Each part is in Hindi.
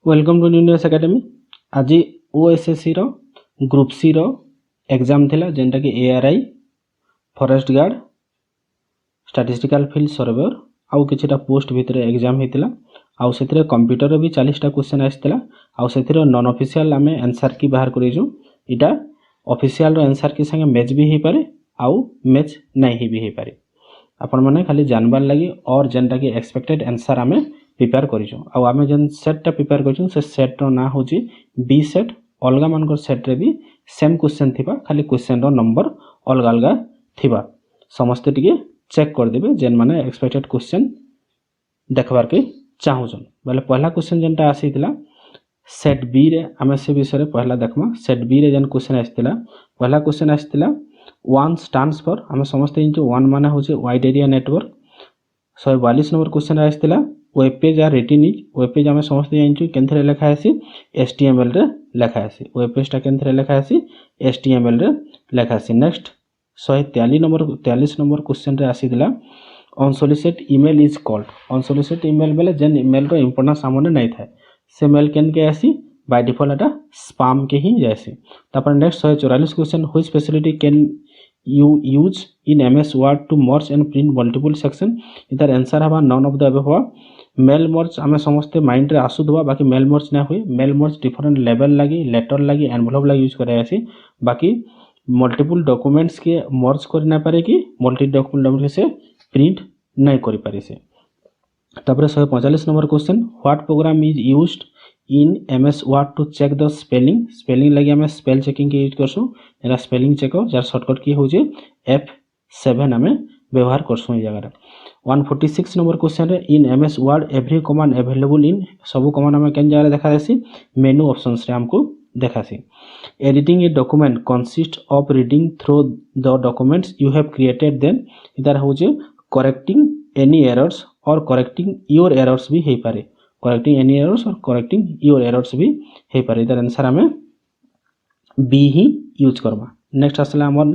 Welcome to news academy. आज ओएसएससी रो ग्रुप सी रो एग्जाम थिला जेंटा कि ARI forest guard statistical field surveyor आउ किछटा पोस्ट भितर एग्जाम हेतिला। आउ सेतिरे कंप्यूटर रो भी 40 टा क्वेश्चन आस्थिला। आउ सेतिरे नॉन ऑफिशियल आमे आंसर की बाहर करिजु। इटा ऑफिशियल रो आंसर की संगे मैच भी हे पारे आउ मैच नहीं भी हे पारे। आपण माने खाली जानबार लगी और जेंटा कि एक्सपेक्टेड आंसर आमे प्रिपेयर करिजु। आ आमे जेन सेट टा प्रिपेयर करिजु से सेट रो ना होची बी सेट। अलगा मानकर सेट रे भी सेम क्वेश्चन थिबा, खाली क्वेश्चन रो नंबर अलगा अलगा थिबा। समस्त टिके चेक कर देबे जेन माने एक्सपेक्टेड क्वेश्चन देखबार के चाहूछन। बोले पहला क्वेश्चन जेनटा आसीतिला सेट बी रे आमे से विषय रे पहला देखमा। सेट बी रे जेन क्वेश्चन आस्थिला, पहला क्वेश्चन आस्थिला वन स्टैंड्स फॉर, आमे समस्त इंचो वन माने होचे wide area network. 142 number question आस्थिला web page are written is. Web page आमे समस्त इंचो केनथरे लेखा आसी एचटीएमएल रे लेखा आसी। वेब पेज टा केनथरे लेखा आसी एचटीएमएल रे लेखा आसी। नेक्स्ट 143 नंबर क्वेश्चन रे आसीतिला unsolicited email is called. Unsolicited email बेले जेन ईमेल रो इंपोर्टेंस सामने नहीं थाए से मेल केन के आसी बाय डिफॉल्ट एटा स्पैम के ही जायसी। तापर next 144 question which facility can you use in MS Word to merge and print multiple section। इधर आंसर हवा नन ऑफ द अबव हवा। मेल मर्ज आमे समस्त माइंड रे आसुदवा, बाकी मेल मर्ज ना हुए। मेल मर्ज डिफरेंट लेवल लगी, लेटर लगी, एनवेलप लगी यूज करे आसी। बाकी मल्टीपल डॉक्यूमेंट्स के मर्ज कर ना पारे कि मल्टी डॉक्यूमेंट से प्रिंट नहीं करि पारे से। तापर 145 number question what program is used in MS Word to check the spelling. Spelling लगी आमे स्पेल चेकिंग के यूज करसु। एरा स्पेलिंग चेक जार शॉर्टकट की होजे F7 आमे व्यवहार करसु ए जगह रे। 146 नंबर क्वेश्चन रे इन MS Word every command available in. सब कमांड आमे केन जगह देखा देसी मेनू ऑप्शंस रे हमको देखासी। Editing a document consist of reading through the documents you have created then. इधर होजे करेक्टिंग एनी एरर्स और करेक्टिंग योर एरर्स भी हे पारे। करेक्टिंग एनी एरर्स और करेक्टिंग योर एरर्स भी हे पारे। इधर आंसर हमें बी ही यूज करबा। नेक्स्ट आसला हमर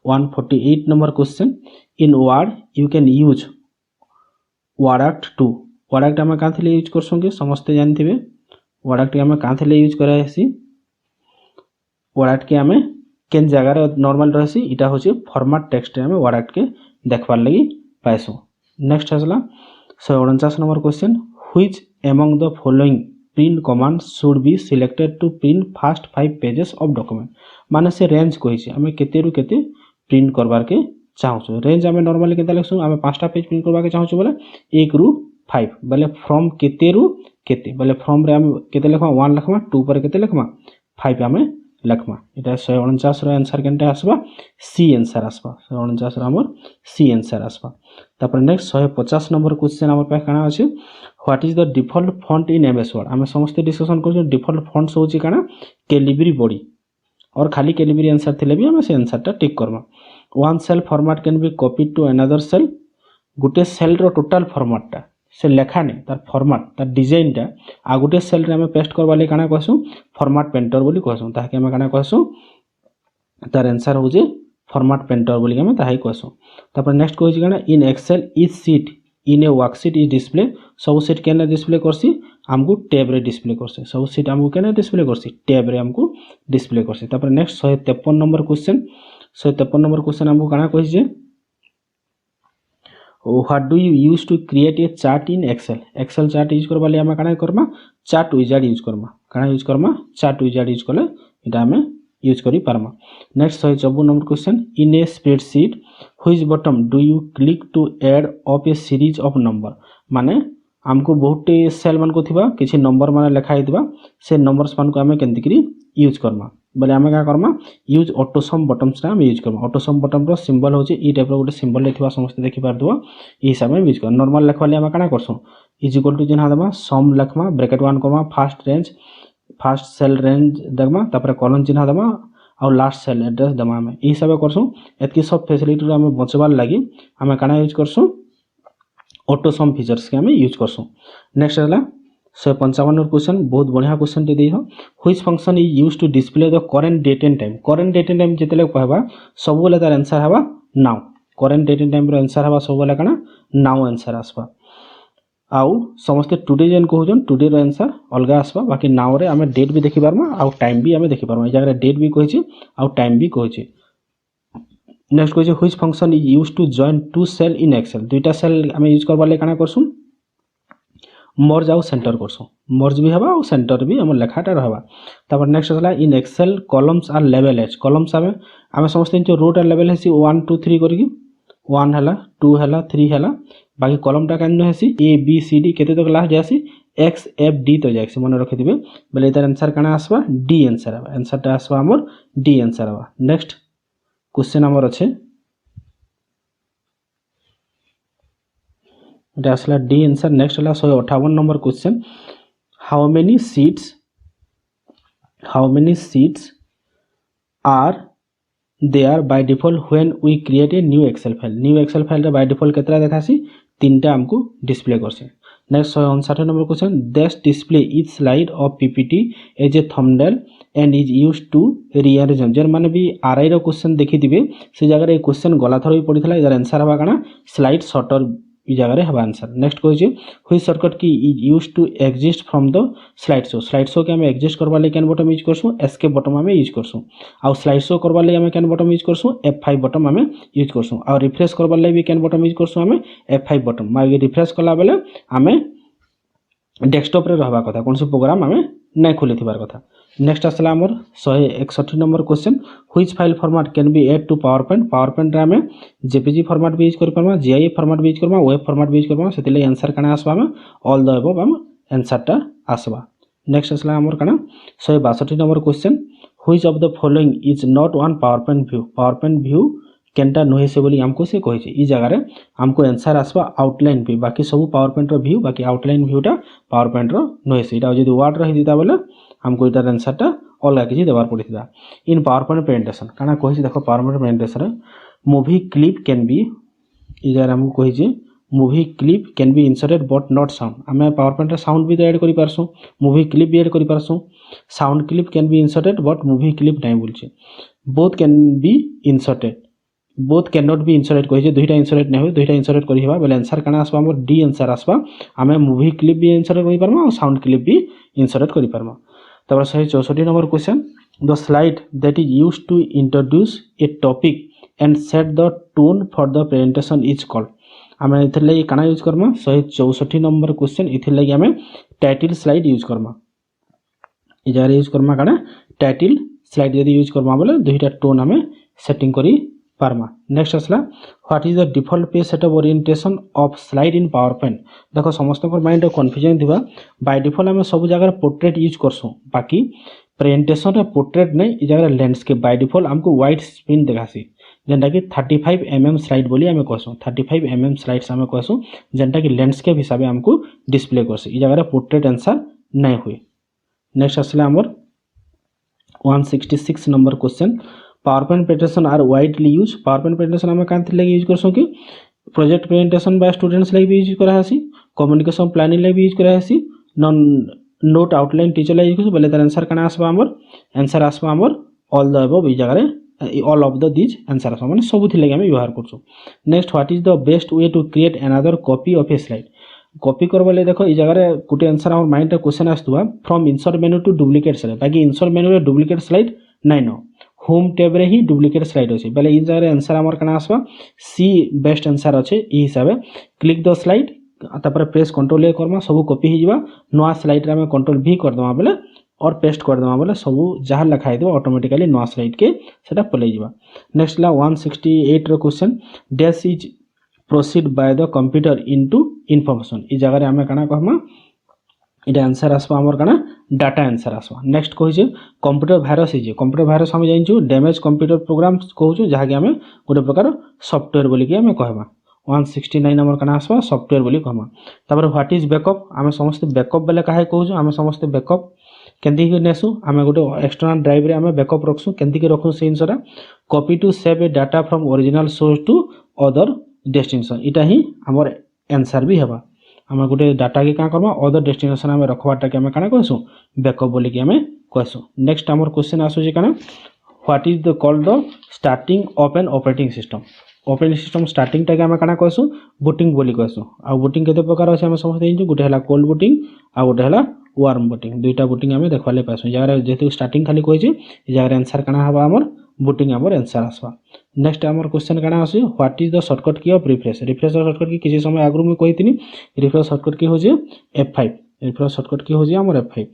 148 number question in Word you can use WordArt to. WordArt हम काथले यूज करसोंगे समस्त जानथिबे। वर्डक्ट हम काथले यूज करा हेसी। वर्डक्ट के हमें केन जगह रे नॉर्मल रहसी इटा होची फॉर्मेट टेक्स्ट रे हमें वर्डक्ट के देखबार लगी पाइसो। नेक्स्ट आसला 149 number question which among the following print commands should be selected to print first 5 pages of document। माने से रेंज कहिछि हमें केते रु केते प्रिंट करबार के चाहछु। रेंज हमें नॉर्मली केते लिखसु हमें 5टा पेज प्रिंट करबा के चाहछु बोले 1 रु 5 बोले फ्रॉम केते रु केते बोले फ्रॉम रे हम केते लिखमा 1 लिखमा 2 पर केते लिखमा 5 हमें लिखमा। इटा 149 रो आंसर केनटा आसबा सी आंसर आसबा। 149 रो हमर सी आंसर आसबा। तापर नेक्स्ट 150 नंबर क्वेश्चन हमर पे काना अछि what is the default font in MS Word। हमें समस्त डिस्कशन करछो डिफॉल्ट फॉन्ट्स होची काना कैलिब्री बॉडी और खाली कैलिब्री आंसर थिले भी हमें से आंसर टा टिक करबा। One cell format can be copied to another cell. गुटे सेल रो टोटल फॉर्मेट टा से लेखा नहीं तार फॉर्मेट तार डिजाइन टा आ गुटे सेल रे हमें पेस्ट करबा ले काना कहसु फॉर्मेट पेंटर बोली कहसु। ताके हमें काना कहसु तार आंसर हो जे फॉर्मेट पेंटर बोली हमें ताहाई कहसु। तापर नेक्स्ट कहछि काना in Excel is sheet in a worksheet is display. सब शीट केने डिस्प्ले करसी हमको टैब रे डिस्प्ले करसी। सब शीट हमको केने डिस्प्ले करसी टैब रे हमको डिस्प्ले करसी। तापर next 153 number question 153 number question हमको काना कहछि जे what do you use to create a chart in Excel. Excel chart use करबा ले हम काना करबा चार्ट विजार्ड यूज करबा। काना यूज करबा चार्ट विजार्ड यूज करले इटा हमें यूज करी पारमा। Next 154 number question in a spreadsheet which button do you click to add up a series of number. माने हमको बहुत सेल मान को थिबा किछि नंबर माने लिखा हितबा से नंबर्स मान को हमें केंति करी यूज करमा बोले हमें का करमा यूज ऑटोसम बटन्स रा हम यूज करमा। ऑटोसम बटन रो सिंबल होचे ई टाइप रो गोटे सिंबल लेथिबा समस्त देखि पार दबो ई हिसाब में यूज कर। नॉर्मल लिखवाले हम काना करसु इज इक्वल टू चिन्ह दबा सम लिखमा ब्रैकेट 1 करमा first range first cell range दगमा तापर कॉलन चिन्ह दबा और लास्ट सेल एड्रेस दमा हमें ई हिसाब करसु। एतकी सब फैसिलिटी रो हमें बचबार लागि हमें काना यूज करसु ऑटोसम फीचर्स के हमें यूज करसु। नेक्स्ट हला 155 नंबर क्वेश्चन बहुत बढ़िया क्वेश्चन दे हो which function is used to display the current date and time. Current date and time जेतेले कहबा सब बोले तार आंसर हवा now. Current date and time रो आंसर हवा सब बोले काना नाउ आंसर आसबा। आउ समस्ते टुडे जेन कहउछन टुडे रो आंसर अलगा आसबा बाकी नाउ रे आमे डेट भी देखि पारमा आउ टाइम भी आमे देखि पारमा ए जगह डेट भी कहछि आउ टाइम भी कहछि नेक्स्ट कहछि which function is used to join two cell in Excel दुईटा सेल आमे यूज करबा ले काना करसु मर्ज आउ सेंटर करसु मर्ज भी हबा आउ सेंटर भी हमर लेखाटा रहबा तबर नेक्स्ट हला इन एक्सेल कॉलम्स आर लेवल एज कॉलम्स आमे समस्त जो रोट आर लेवल हेसी 1 2 3 करके 1 हला 2 हला 3 हला बाकी कॉलमटा कान हेसी ए बी सी डी केते तक लास्ट जासी एक्स एफ डी तो जायसी मन रखि दिबे बेले एतर आंसर काना आसबा डी आंसर आबा आंसरटा आसबा हमर डी आंसर आबा नेक्स्ट क्वेश्चन हमर अछि एटा असला डी आंसर नेक्स्ट हला 158 number question how many sheets are there by default when we create a new excel file रे by default केतरा देखासी तीनटा हमको डिस्प्ले करसे next 159 number question this display each slide of ppt as a thumbnail and is used to rearrange जन माने भी आरआई रो क्वेश्चन देखि दिबे से जगह रे क्वेश्चन गला थरो भी पडिथला इधर आंसर हबा काना स्लाइड शॉर्टर इ जगह रे हबा आंसर नेक्स्ट कहै which shortcut key is used to exist from the slide show के हम एग्जिस्ट करबा ले कैन बटन यूज करसु एस्केप बटन हम यूज करसु आ स्लाइड शो करबा ले हम कैन बटन यूज करसु F5 बटन हम यूज करसु आ रिफ्रेश करबा ले भी कैन बटन यूज करसु हम F5 बटन मागे रिफ्रेश कला बेले हमें डेस्कटॉप रे रहबा कथा कोनसे प्रोग्राम हमें नै खुले थिबार कथा नेक्स्ट असला हमर 161 number question which file format can be add to PowerPoint रे हमें जेपीजी फॉर्मेट भी यूज कर परमा जीआईएफ फॉर्मेट भी यूज करबा वेब फॉर्मेट भी यूज करबा सेतिले आंसर काना आसबा हम ऑल द अबव हम आंसरटा आसबा नेक्स्ट असला हमर काना 162 number question which of the following is not one PowerPoint view केनटा नहे से बोली हमको से कहि छै ई जगह रे हमको आंसर आसबा आउटलाइन व्यू बाकी सब पावर पॉइंट रो व्यू बाकी आउटलाइन व्यूटा पावर पॉइंट रो नहे से इटा जदी वर्ड रहि दिता बोले हमको इटार आंसरटा अलग किछि देबार पड़िथिबा इन पावर पॉइंट प्रेजेंटेशन काना कहि छै देखो PowerPoint presentation movie clip can be ई जगह हमको कहि छै movie clip can be inserted but not sound हमें पावर पॉइंट रे साउंड भी ऐड करि परसु मूवी क्लिप भी ऐड करि परसु sound clip can be inserted but movie clip नै बोल छै both can be inserted both can not be inserted कहि छै दुईटा इंसर्टेड नै हो दुईटा इंसर्टेड करि हेबा बेले आंसर काना आसबा हमर डी आंसर आसबा हमें मूवी क्लिप भी इंसर्टेड करि परमा और साउंड क्लिप भी इंसर्टेड करि परमा तब 164 number question the slide that is used to introduce a topic and set the tone for the presentation is called हमें इथर लगी काना यूज करमा 164 नंबर क्वेश्चन इथर लगी हमें टाइटल स्लाइड यूज करमा इ जगह यूज करमा काना टाइटल स्लाइड यदि यूज करमा बोले दुईटा टोन हमें सेटिंग करी पारमा नेक्स्ट असला what is the default page setup orientation of slide in power point देखो समस्त को माइंड कंफ्यूजन दिबा बाय डिफॉल्ट हमें सब जगह पोर्ट्रेट यूज करसु बाकी प्रेजेंटेशन रे पोर्ट्रेट नै इ जगह लैंडस्केप बाय डिफॉल्ट हमको वाइड स्क्रीन देखासी जेंटा कि 35 mm स्लाइड बोली हमें कहसु 35 mm स्लाइड्स हमें कहसु जेंटा कि लैंडस्केप हिसाब हमको डिस्प्ले करसी इ जगह पोर्ट्रेट आंसर नै हुई नेक्स्ट असला हमर 166 number question PowerPoint presentation are widely use PowerPoint presentation हमें कांति लगे यूज करसु कि प्रोजेक्ट प्रेजेंटेशन बाय स्टूडेंट्स लगे भी यूज करा हसी कम्युनिकेशन प्लानिंग लगे भी यूज करा हसी नोट आउटलाइन टीचर लगे यूज बोले तार आंसर काना आसबा हमर ऑल द अबव ई जगह रे all of the this answer आसबा माने सब थि लगे हम व्यवहार करसु next what is the best way to create another copy of a slide copy करबा ले देखो ई जगह रे गुटे आंसर हमर माइंड रे क्वेश्चन आस्तुवा from insert menu to duplicate slide बाकी इंसर्ट मेनू रे डुप्लीकेट स्लाइड नै नो होम टैब रे ही डुप्लीकेट स्लाइड अछि बेले इ जगह रे आंसर हमर कना आसबा सी बेस्ट आंसर अछि ई हिसाबे क्लिक द स्लाइड तापर प्रेस कंट्रोल ए करमा सब कॉपी ही जिबा नवा स्लाइड रे हम कंट्रोल भी कर दमा बेले और पेस्ट कर दमा बेले सब जहां लिखाइ दो ऑटोमेटिकली नवा स्लाइड के सेटा पले जिबा नेक्स्ट ला 168 रो question dash is proceed by the computer into information इ जगह रे हमें कना कहमा इटा आंसर आसबा हमर कना डाटा आंसर आसबा नेक्स्ट कहि जे कंप्यूटर वायरस हम जानिछु डैमेज कंप्यूटर प्रोग्राम कहउछु जहा कि हमें गोटे प्रकार सॉफ्टवेयर बोली कि हमें कहबा 169 नंबर कना आसबा सॉफ्टवेयर बोली कहमा तबर व्हाट इज बैकअप हमें समस्त बैकअप बेले काहे कहउछु हमें समस्त बैकअप केंदी के नेसु हमें गोटे एक्सटर्नल ड्राइव रे हमें बैकअप रखसु केंदी के रखु से इनसरा copy to save a data from original source to other destination इटा ही हमर आंसर भी हेबा हमें गोटे डाटा के का करबा अदर डेस्टिनेशन हमें रखवाटा के हमें काना कहसु बैकअप बोली कि हमें कहसु नेक्स्ट हमर क्वेश्चन आसु जे काना what is the called the starting of an operating system operating system starting टाके आम काना कहसु बूटिंग बोली कहसु आ बूटिंग केते प्रकार अछि हम समझते हिजु गोटे हला कोल्ड बूटिंग आ गोटे हला वार्म बूटिंग दुईटा बूटिंग आम देखवा ले पासु जगह जेतु स्टार्टिंग खाली कहै छी ए जगह आंसर काना हबा हमर बूटिंग हमर आंसर आसबा नेक्स्ट हमर क्वेश्चन काना आसी व्हाट इज द शॉर्टकट की ऑफ रिफ्रेश रिफ्रेश शॉर्टकट की किछि समय आगु में कहितनी रिफ्रेश शॉर्टकट की हो जे F5 रिफ्रेश शॉर्टकट की हो जे हमर F5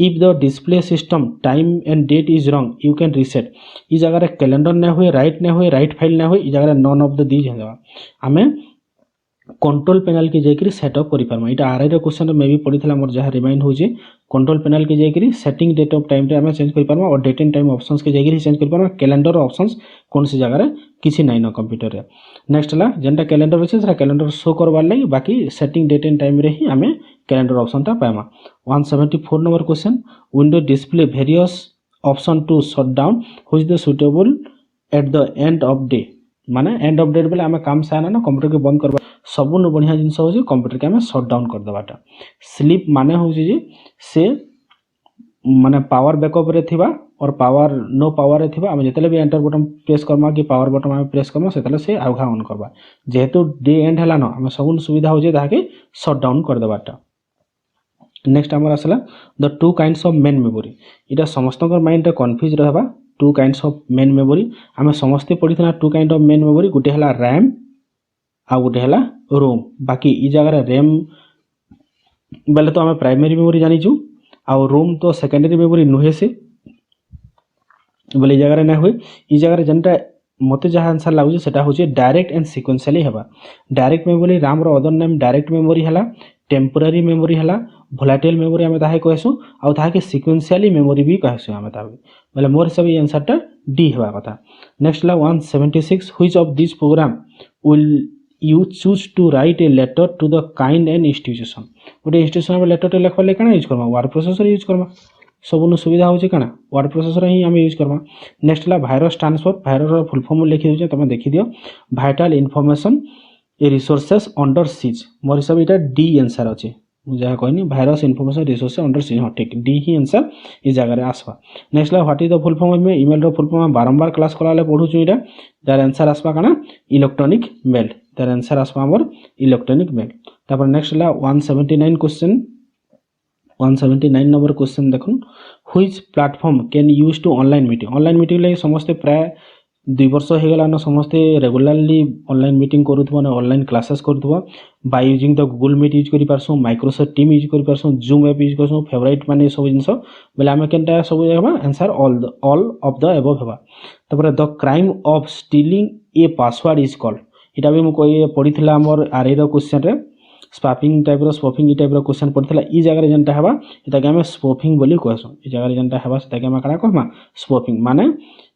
if the display system time and date is wrong you can reset ई जगह कैलेंडर न हुए राइट फाइल न हुए ई जगह नन ऑफ द दीज हेबा हमें कंट्रोल पैनल के जाइकरी सेटअप करि पारमा इटा आरआई रो क्वेश्चन में भी पडिथला मोर जहा रिमाइंड हो जे कंट्रोल पैनल के जाइकरी सेटिंग डेट ऑफ टाइम रे हमें चेंज करि पारमा और डेट एंड टाइम ऑप्शंस के जाइकरी चेंज करि पारमा कैलेंडर ऑप्शंस कोन से जगह रे किछि नै न कंप्यूटर रे नेक्स्ट ला जेंटा कैलेंडर अछि सेटा कैलेंडर शो करबार लागि बाकी सेटिंग डेट एंड टाइम रे ही हमें कैलेंडर ऑप्शन ता पामा 174 number question window display various option to shut down which the suitable at the end of day माने एंड ऑफ डेट बेले हमें काम साना ना कंप्यूटर के बंद करबा सबनु बढ़िया जिंस हो जे कंप्यूटर के हमें शट डाउन कर देबाटा स्लीप माने हो जे से माने पावर बैकअप रे थिबा और पावर नो पावर रे थिबा हम जेतले भी एंटर बटन प्रेस करमा कि पावर बटन हम प्रेस करमा सेतले से आउघा ऑन करबा जेहेतु डे एंड हला न हम सबनु सुविधा हो जे ताके शट डाउन कर देबाटा नेक्स्ट हमर असला the two kinds of main memory इटा समस्तकर माइंड रे कंफ्यूज रहबा two kinds of main memory हमें समस्ते पढ़िथना two kind of main memory गुटे हला रैम आ गुटे हला रोम बाकी ई जगह रैम बेले तो हमें प्राइमरी मेमोरी जानी छु आ रोम तो सेकेंडरी मेमोरी नुहे से बोले जगह ना हुए ई जगह जनटा मते जहा आंसर लागु सेटा होचे डायरेक्ट एंड सीक्वेंशियली हेबा डायरेक्ट मेमोरी राम रो अदर नेम डायरेक्ट मेमोरी हला टेम्पररी मेमोरी हला वोलेटाइल मेमोरी हमें ताहे कहसु आ ताहा के सीक्वेंशियली मेमोरी भी कहसु हमें ताबे बोले मोर सब ई आंसर टा डी हेबा कथा नेक्स्ट ला 176 which of this program will you choose to write a letter to the kind and institution गोटे इंस्टीट्यूशन में लेटर टे लिखवा ले काना यूज करबा वर्ड प्रोसेसर यूज करबा सबनु सुविधा होचे काना वर्ड प्रोसेसर ही हम यूज करबा नेक्स्ट ला वायरस ट्रांसफर वायरस रो फुल फॉर्म लिखि दोचे तमे देखि दियो vital information a resources under siege more सब इटा डी आंसर अछि जहा कहनी virus information resource under siege हां ठीक डी ही आंसर ई जगह रे आसबा नेक्स्ट ला what is the full form में ईमेल रो फुल फॉर्म बारंबार क्लास कराले पढु छु इटा तार आंसर आसबा काना इलेक्ट्रॉनिक मेल तार आंसर आसबा हमर इलेक्ट्रॉनिक मेल तापर नेक्स्ट ला 179 क्वेश्चन 179 नंबर क्वेश्चन देखुन which platform can use to online meeting ले समस्त प्राय 2 वर्ष हो गला न समस्त रेगुलरली ऑनलाइन मीटिंग करूथबो न ऑनलाइन क्लासेस करूथबो by using the Google Meet use करि परसो माइक्रोसॉफ्ट टीम यूज करि परसो जूम ऐप यूज करसो फेवरेट माने सब जिंस बेले हम केनटा सब हेबा answer all of the above हेबा तपर the crime of stealing a password is called इटा भी म कोई पढिथिला हमर आरआई रो क्वेश्चन रे स्पाफिंग टाइप रो स्पफिंग ई टाइप रो क्वेश्चन पढिथिला ई जगह रे जनता हेबा एटा के हम स्पफिंग बोली कहसो ई जगह रे जनता हेबा सेटा के हम काना कहमा स्पफिंग माने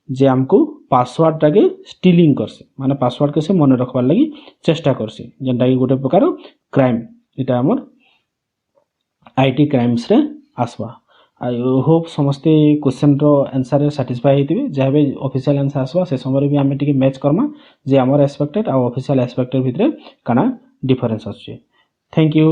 जे हमको पासवर्ड टाके स्टीलिंग करसे माने पासवर्ड के से मन रखबार लागि चेष्टा करसे जेंटा कि गोटे प्रकार क्राइम एटा हमर आईटी क्राइम्स रे आसबा आई होप समस्ते क्वेश्चन रो आंसर रे सैटिस्फाई हेतिबे जेबे ऑफिशियल आंसर आसबा से समय भी हम टिके मैच करमा जे हमर एक्सपेक्टेड आ ऑफिशियल एक्सपेक्टेड भितरे काना डिफरेंस आछे थैंक यू।